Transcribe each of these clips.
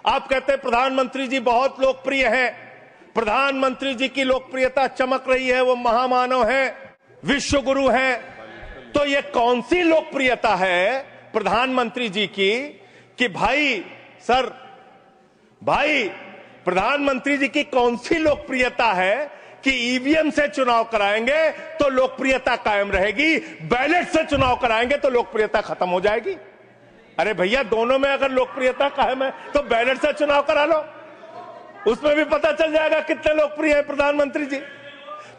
आप कहते हैं प्रधानमंत्री जी बहुत लोकप्रिय हैं, प्रधानमंत्री जी की लोकप्रियता चमक रही है, वो महामानव हैं, विश्व गुरु हैं। तो ये कौन सी लोकप्रियता है प्रधानमंत्री जी की कि भाई प्रधानमंत्री जी की कौन सी लोकप्रियता है कि ईवीएम से चुनाव कराएंगे तो लोकप्रियता कायम रहेगी, बैलेट से चुनाव कराएंगे तो लोकप्रियता खत्म हो जाएगी? अरे भैया, दोनों में अगर लोकप्रियता कायम है तो बैलेट से चुनाव करा लो, उसमें भी पता चल जाएगा कितने लोकप्रिय है प्रधानमंत्री जी।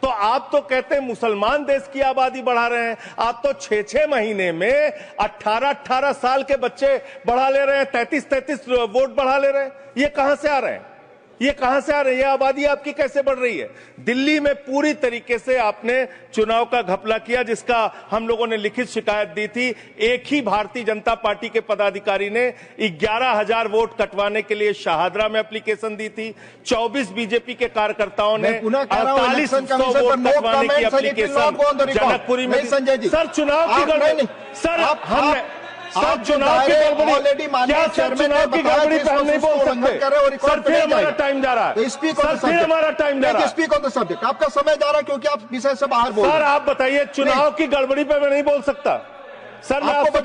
तो आप तो कहते हैं मुसलमान देश की आबादी बढ़ा रहे हैं, आप तो 6-6 महीने में 18-18 साल के बच्चे बढ़ा ले रहे हैं, 33-33 वोट बढ़ा ले रहे हैं। ये कहां से आ रहे हैं? ये कहां से आ रहे हैं? ये आबादी आपकी कैसे बढ़ रही है? दिल्ली में पूरी तरीके से आपने चुनाव का घपला किया, जिसका हम लोगों ने लिखित शिकायत दी थी। एक ही भारतीय जनता पार्टी के पदाधिकारी ने 11,000 वोट कटवाने के लिए शाहदरा में एप्लीकेशन दी थी। 24 बीजेपी के कार्यकर्ताओं ने 4800 वोट कटवाने की एप्लीकेशन जनकपुरी में। सर, चुनाव की गड़बड़ी, सर चुनाव की गड़बड़ी, क्या सर चुनाव की गड़बड़ी पे हम नहीं बोल सकते? सर फिर हमारा टाइम जा रहा है, सर फिर हमारा टाइम जा रहा है। स्पीक ऑन द सब्जेक्ट, आपका समय जा रहा है क्योंकि आप विषय से बाहर बोल रहे हैं। सर आप बताइए, चुनाव की गड़बड़ी पे मैं नहीं बोल सकता। सर मैं आपसे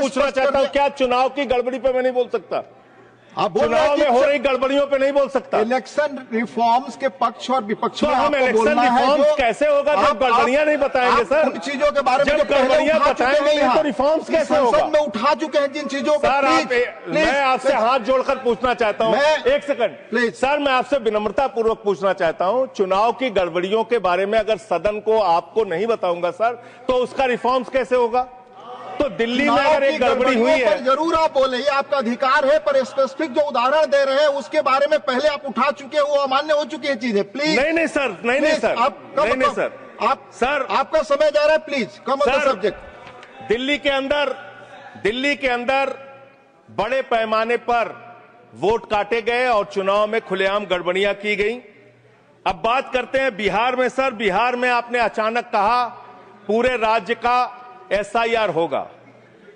पूछना चाहता हूँ, क्या चुनाव की गड़बड़ी पे मैं नहीं बोल सकता? आप चुनाव में हो रही गड़बड़ियों पे नहीं बोल सकता। इलेक्शन रिफॉर्म्स के पक्ष और विपक्ष में हम इलेक्शन रिफॉर्म्स कैसे होगा जब गड़बड़ियां नहीं बताएंगे? सर उन चीजों के बारे में जब गड़बड़ियां बताएंगे नहीं तो रिफॉर्म्स कैसे होगा? संसद में उठा चुके हैं जिन चीजों को। सर मैं आपसे हाथ जोड़कर पूछना चाहता हूँ, एक सेकंड प्लीज। सर मैं आपसे विनम्रता पूर्वक पूछना चाहता हूँ, चुनाव की गड़बड़ियों के बारे में अगर सदन को आपको नहीं बताऊंगा सर, तो उसका रिफॉर्म्स कैसे होगा? तो दिल्ली में अगर एक गड़बड़ी हुई है, जरूर आप बोले, ये आपका अधिकार है, पर स्पेसिफिक जो उदाहरण दे रहे हैं उसके बारे में पहले आप उठा चुके हो, अमान्य हो चुकी है चीजें। प्लीज नहीं सर, नहीं सर, नहीं सर, सर आपका समय जा रहा है, please come on the subject. Delhi के अंदर बड़े पैमाने पर वोट काटे गए और चुनाव में खुलेआम गड़बड़ियां की गई। अब बात करते हैं बिहार में। सर बिहार में आपने अचानक कहा पूरे राज्य का एसआईआर होगा।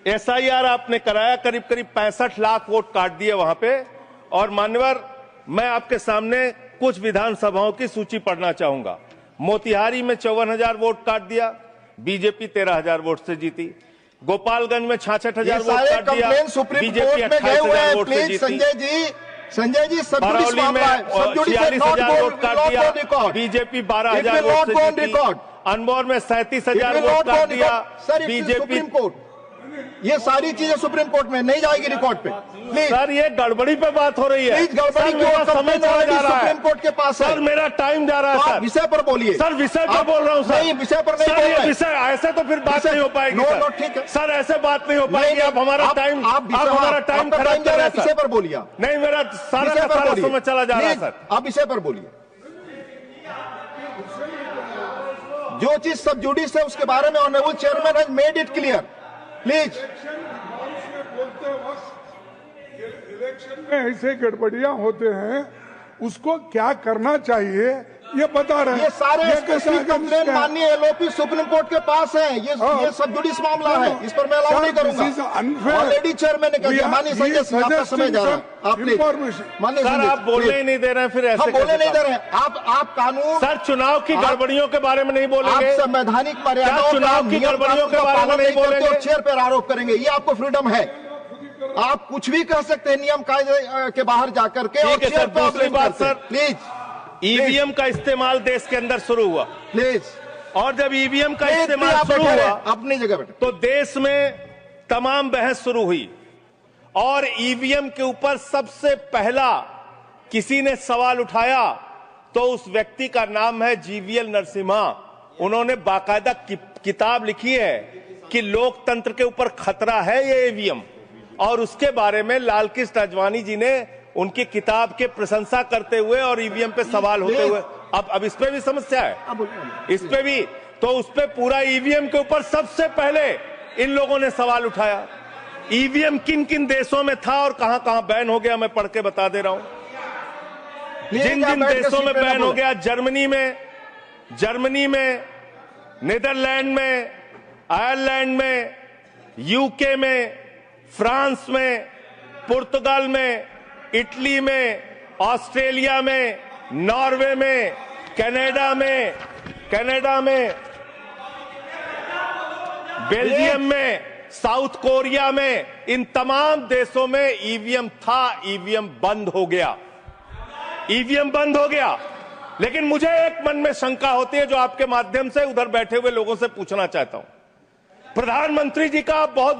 एसआईआर आपने कराया, करीब 65 लाख वोट काट दिए वहां पे। और मान्यवर, मैं आपके सामने कुछ विधानसभाओं की सूची पढ़ना चाहूंगा। मोतिहारी में 54,000 वोट काट दिया, बीजेपी 13,000 वोट से जीती। गोपालगंज में 66,000 वोट काट दिया, बीजेपी 28,000 वोट से जीती। संजय जी बरौली में 46,000 वोट काट दिया, बीजेपी 12,000 वोट से जीती। अनमोल में 37,000 वोट काट दिया, बीजेपी। ये सारी चीजें सुप्रीम कोर्ट में नहीं जाएगी रिकॉर्ड पे। सर ये गड़बड़ी पे बात हो रही है। गड़बड़ी मेरा समय चला जा रहा है, सुप्रीम कोर्ट के पास है। सर मेरा टाइम जा रहा है। सर विषय पर बोलिए। सर विषय पर बोल रहा हूँ सर। नहीं, विषय पर नहीं बोल रहे। विषय ऐसे तो फिर बात नहीं हो पाएगी। नो ठीक है सर, ऐसे बात नहीं हो पाएगी। आप हमारा टाइम खराब कर रहे हैं। विषय पर बोलिए। नहीं, मेरा सारा समय चला जा रहा है सर। आप विषय पर बोलिए। जो चीज सब जुडिस है उसके बारे में honourable chairman has made it clear. Please. Election में ऐसे गड़बड़ियां होते हैं, उसको क्या करना चाहिए ये बता रहे हैं। ये सारे कंप्लेन माननीय एलओपी सुप्रीम कोर्ट के पास है। ये सब जुडिस मामला है, इस पर मैं अलाउ नहीं करूंगा। ऑलरेडी चेयरमैन ने कहा। माननीय संजय सिंह, आपका समय जा रहा है। आप सर आप बोलने ही नहीं दे रहे हैं, फिर ऐसे बोलने नहीं दे रहे हैं। आप कानून। सर चुनाव की गड़बड़ियों के बारे में नहीं बोलेंगे? आप संवैधानिक मर्यादाओं, चुनाव की गड़बड़ियों के बारे में नहीं बोलेंगे? चेयर पर आरोप करेंगे, ये आपको फ्रीडम है। आप कुछ भी कह सकते हैं नियम कायदे के बाहर जाकर के। ठीक है सर। दूसरी बात सर, प्लीज, ईवीएम का इस्तेमाल देश के अंदर शुरू हुआ। प्लीज। और जब ईवीएम का इस्तेमाल शुरू हुआ अपनी जगह बैठे, तो देश में तमाम बहस शुरू हुई। और ईवीएम के ऊपर सबसे पहला किसी ने सवाल उठाया तो उस व्यक्ति का नाम है जीवीएल नरसिम्हा। उन्होंने बाकायदा किताब लिखी है कि लोकतंत्र के ऊपर खतरा है ये ईवीएम। और उसके बारे में लाल कृष्ण आडवाणी जी ने उनकी किताब के प्रशंसा करते हुए और ईवीएम पे सवाल होते हुए, अब इस पे भी समस्या है, इस पे भी। तो उस पे पूरा ईवीएम के ऊपर सबसे पहले इन लोगों ने सवाल उठाया। ईवीएम किन किन देशों में था और कहां कहां बैन हो गया, मैं पढ़ के बता दे रहा हूं। जिन जिन देशों में बैन हो गया, जर्मनी में, नीदरलैंड में, आयरलैंड में, यूके में, फ्रांस में, पुर्तगाल में, इटली में, ऑस्ट्रेलिया में, नॉर्वे में, कनाडा में, बेल्जियम में, साउथ कोरिया में, इन तमाम देशों में ईवीएम था, ईवीएम बंद हो गया, ईवीएम बंद हो गया। लेकिन मुझे एक मन में शंका होती है जो आपके माध्यम से उधर बैठे हुए लोगों से पूछना चाहता हूं। प्रधानमंत्री जी का बहुत